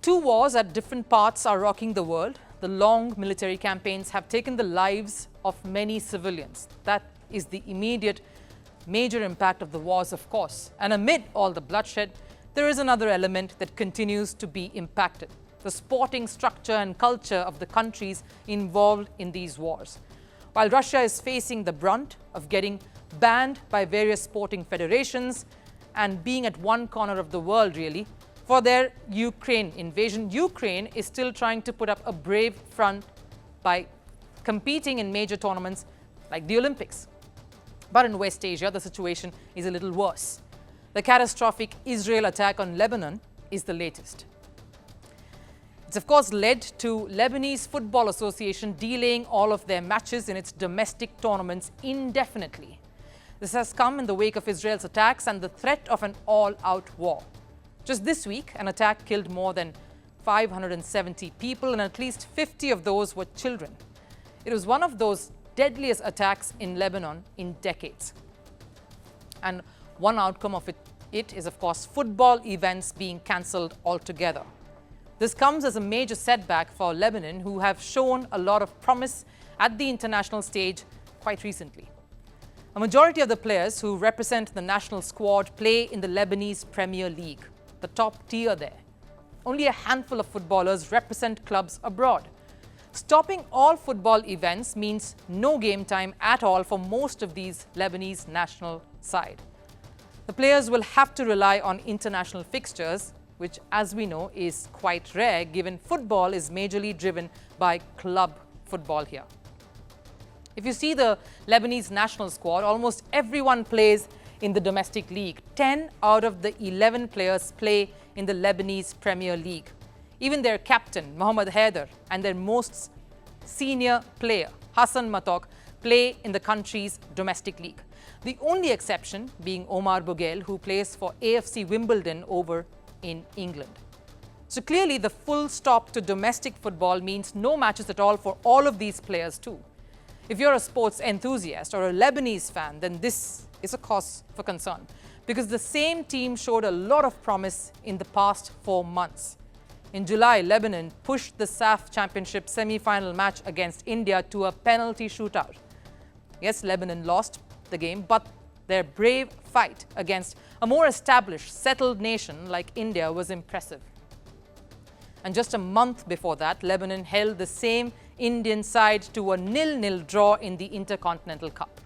Two wars at different parts are rocking the world. The long military campaigns have taken the lives of many civilians. That is the immediate major impact of the wars, of course. And amid all the bloodshed, there is another element that continues to be impacted: the sporting structure and culture of the countries involved in these wars. While Russia is facing the brunt of getting banned by various sporting federations and being at one corner of the world, really, for their Ukraine invasion, Ukraine is still trying to put up a brave front by competing in major tournaments like the Olympics. But in West Asia, the situation is a little worse. The catastrophic Israel attack on Lebanon is the latest. It's of course led to Lebanese Football Association delaying all of their matches in its domestic tournaments indefinitely. This has come in the wake of Israel's attacks and the threat of an all-out war. Just this week, an attack killed more than 570 people, and at least 50 of those were children. It was one of those deadliest attacks in Lebanon in decades. And one outcome of it is, of course, football events being cancelled altogether. This comes as a major setback for Lebanon, who have shown a lot of promise at the international stage quite recently. A majority of the players who represent the national squad play in the Lebanese Premier League, the top tier there. Only a handful of footballers represent clubs abroad. Stopping all football events means no game time at all for most of these Lebanese national side. The players will have to rely on international fixtures, which, as we know, is quite rare given football is majorly driven by club football here. If you see the Lebanese national squad, almost everyone plays in the domestic league. 10 out of the 11 players play in the Lebanese Premier League. Even their captain, Mohamed Haider, and their most senior player, Hassan Matok, play in the country's domestic league. The only exception being Omar Bougel, who plays for AFC Wimbledon over in England. So clearly the full stop to domestic football means no matches at all for all of these players too. If you're a sports enthusiast or a Lebanese fan, then this is a cause for concern, because the same team showed a lot of promise in the past 4 months. In July, Lebanon pushed the SAF Championship semi-final match against India to a penalty shootout. Yes, Lebanon lost the game, but their brave fight against a more established, settled nation like India was impressive. And just a month before that, Lebanon held the same Indian side to a 0-0 draw in the Intercontinental Cup.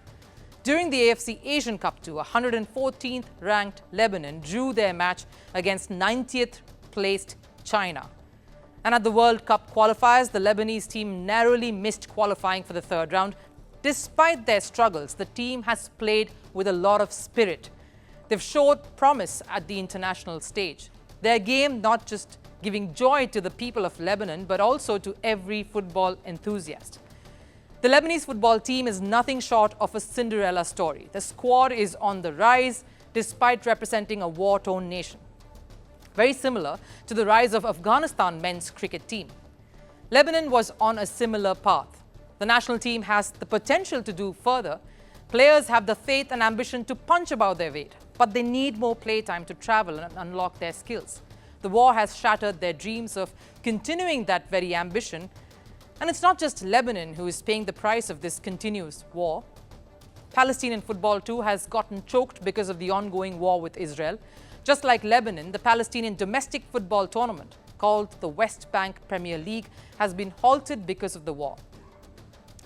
During the AFC Asian Cup too, 114th ranked Lebanon drew their match against 90th placed China. And at the World Cup qualifiers, the Lebanese team narrowly missed qualifying for the third round. Despite their struggles, the team has played with a lot of spirit. They've showed promise at the international stage. Their game not just giving joy to the people of Lebanon, but also to every football enthusiast. The Lebanese football team is nothing short of a Cinderella story. The squad is on the rise despite representing a war-torn nation. Very similar to the rise of Afghanistan men's cricket team. Lebanon was on a similar path. The national team has the potential to do further. Players have the faith and ambition to punch above their weight, but they need more playtime to travel and unlock their skills. The war has shattered their dreams of continuing that very ambition. And it's not just Lebanon who is paying the price of this continuous war. Palestinian football too has gotten choked because of the ongoing war with Israel. Just like Lebanon, the Palestinian domestic football tournament, called the West Bank Premier League, has been halted because of the war.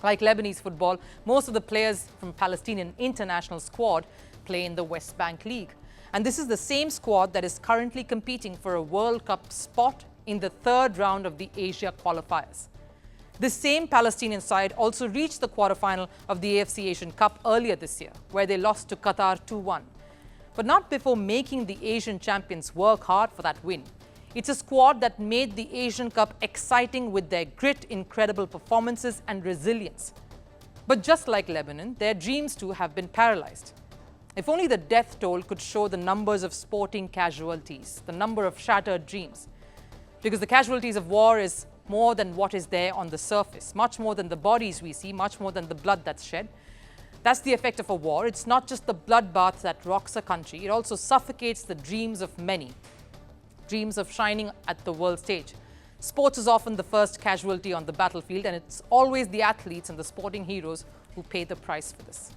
Like Lebanese football, most of the players from Palestinian international squad play in the West Bank League. And this is the same squad that is currently competing for a World Cup spot in the third round of the Asia qualifiers. This same Palestinian side also reached the quarterfinal of the AFC Asian Cup earlier this year, where they lost to Qatar 2-1. But not before making the Asian champions work hard for that win. It's a squad that made the Asian Cup exciting with their grit, incredible performances and resilience. But just like Lebanon, their dreams too have been paralyzed. If only the death toll could show the numbers of sporting casualties, the number of shattered dreams. Because the casualties of war is more than what is there on the surface, much more than the bodies we see, much more than the blood that's shed. That's the effect of a war. It's not just the bloodbath that rocks a country, it also suffocates the dreams of many. dreams of shining at the world stage. Sports is often the first casualty on the battlefield, and it's always the athletes and the sporting heroes who pay the price for this.